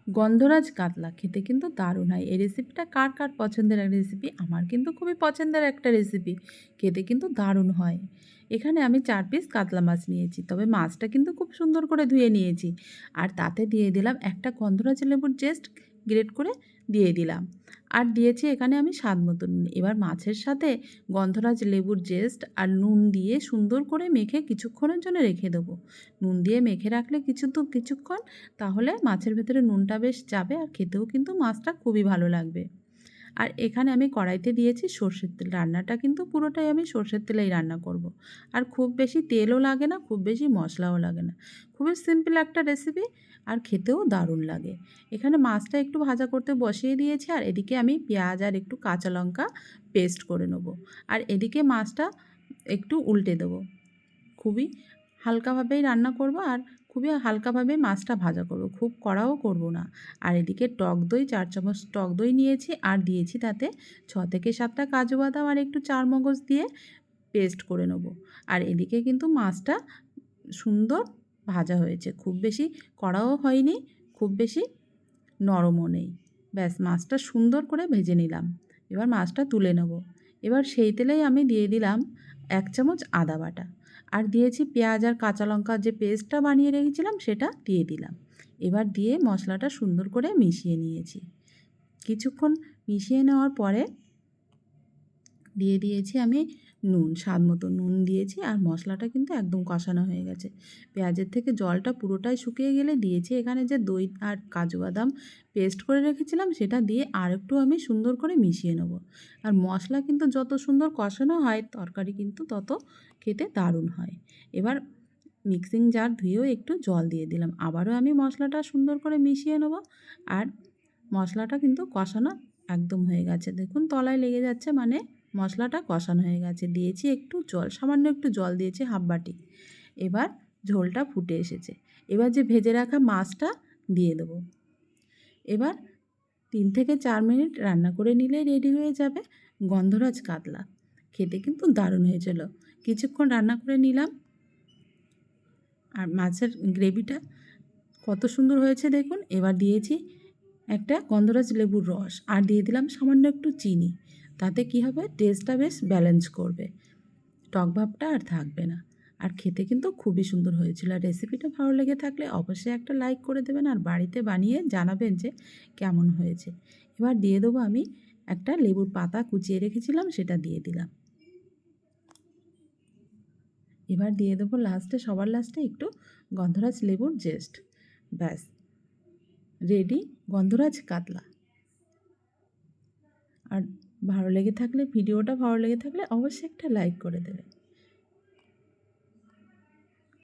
গন্ধরাজ কাতলা খেতে কিন্তু দারুণ হয়। এই রেসিপিটা কার কার পছন্দের এক রেসিপি? আমার কিন্তু খুবই পছন্দের একটা রেসিপি। খেতে কিন্তু দারুণ হয়। এখানে আমি ৪ পিস কাতলা মাছ নিয়েছি। তবে মাছটা কিন্তু খুব সুন্দর করে ধুয়ে নিয়েছি। আর তাতে দিয়ে দিলাম একটা গন্ধরাজ লেবুর জেস্ট গ্রেট করে দিয়ে দিলাম। আর দিয়েছি এখানে আমি স্বাদ মতো নুন। এবার মাছের সাথে গন্ধরাজ লেবুর জেস্ট আর নুন দিয়ে সুন্দর করে মেখে কিছুক্ষণের জন্য রেখে দেবো। নুন দিয়ে মেখে রাখলে কিছুক্ষণ তাহলে মাছের ভেতরে নুনটা বেশ যাবে আর খেতেও কিন্তু মাছটা খুবই ভালো লাগবে। আর এখানে আমি কড়াইতে দিয়েছি সর্ষের তেল। রান্নাটা কিন্তু পুরোটাই আমি সর্ষের তেলেই রান্না করব। আর খুব বেশি তেলও লাগে না, খুব বেশি মশলাও লাগে না। খুবই সিম্পল একটা রেসিপি আর খেতেও দারুণ লাগে। এখানে মাছটা একটু ভাজা করতে বসিয়ে দিয়েছি আর এদিকে আমি পেঁয়াজ আর একটু কাঁচা লঙ্কা পেস্ট করে নেব। আর এদিকে মাছটা একটু উল্টে দেবো। খুবই হালকাভাবেই রান্না করব আর খুবই হালকাভাবেই মাছটা ভাজা করব, খুব কড়াও করব না। আর এদিকে টক দই ৪ চামচ টক দই নিয়েছি আর দিয়েছি তাতে ৬ থেকে ৭টা কাজু বাদাম আর একটু চারমগজ দিয়ে পেস্ট করে নেব। আর এদিকে কিন্তু মাছটা সুন্দর ভাজা হয়েছে, খুব বেশি কড়াও হয়নি, খুব বেশি নরমও নেই। ব্যাস মাছটা সুন্দর করে ভেজে নিলাম। এবার মাছটা তুলে নেব। এবার সেই তেলেই আমি দিয়ে দিলাম ১ চামচ আদা বাটা আর দিয়েছি পেঁয়াজ আর কাঁচা লঙ্কার যে পেস্টটা বানিয়ে রেখেছিলাম সেটা দিয়ে দিলাম। এবার দিয়ে মশলাটা সুন্দর করে মিশিয়ে নিয়েছি। কিছুক্ষণ মিশিয়ে নেওয়ার পরে দিয়ে দিয়েছি আমি নুন, স্বাদ মতো নুন দিয়েছি আর মশলাটা কিন্তু একদম কষানো হয়ে গেছে। পেঁয়াজের থেকে জলটা পুরোটাই শুকিয়ে গেলে দিয়েছি এখানে যে দই আর কাজু বাদাম পেস্ট করে রেখেছিলাম সেটা দিয়ে আরেকটু আমি সুন্দর করে মিশিয়ে নেব। আর মশলা কিন্তু যত সুন্দর কষানো হয় তরকারি কিন্তু তত খেতে দারুণ হয়। এবার মিক্সিং জার ধুয়েও একটু জল দিয়ে দিলাম। আবারও আমি মশলাটা সুন্দর করে মিশিয়ে নেব। আর মশলাটা কিন্তু কষানো একদম হয়ে গেছে। দেখুন তলায় লেগে যাচ্ছে মানে মশলাটা কষানো হয়ে গেছে। দিয়েছি একটু জল, সামান্য একটু জল দিয়েছি হাফ বাটি। এবার ঝোলটা ফুটে এসেছে। এবার যে ভেজে রাখা মাছটা দিয়ে দেবো। এবার ৩ থেকে ৪ মিনিট রান্না করে নিলেই রেডি হয়ে যাবে গন্ধরাজ কাতলা। খেতে কিন্তু দারুণ হয়েছিল। কিছুক্ষণ রান্না করে নিলাম আর মাছের গ্রেভিটা কত সুন্দর হয়েছে দেখুন। এবার দিয়েছি একটা গন্ধরাজ লেবুর রস আর দিয়ে দিলাম সামান্য একটু চিনি। তাতে কি হবে, টেস্টটা বেশ ব্যালেন্স করবে, টক ভাবটা আর থাকবে না। আর খেতে কিন্তু খুবই সুন্দর হয়েছিল। আর রেসিপিটা ভালো লেগে থাকলে অবশ্যই একটা লাইক করে দেবেন আর বাড়িতে বানিয়ে জানাবেন যে কেমন হয়েছে। এবার দিয়ে দেবো আমি একটা লেবুর পাতা কুচিয়ে রেখেছিলাম সেটা দিয়ে দিলাম। এবার দিয়ে দেবো লাস্টে, সবার লাস্টে একটু গন্ধরাজ লেবুর জেস্ট। ব্যাস রেডি গন্ধরাজ কাতলা। আর ভিডিওটা ভালো লেগে থাকলে অবশ্যই একটা লাইক করে দেবে।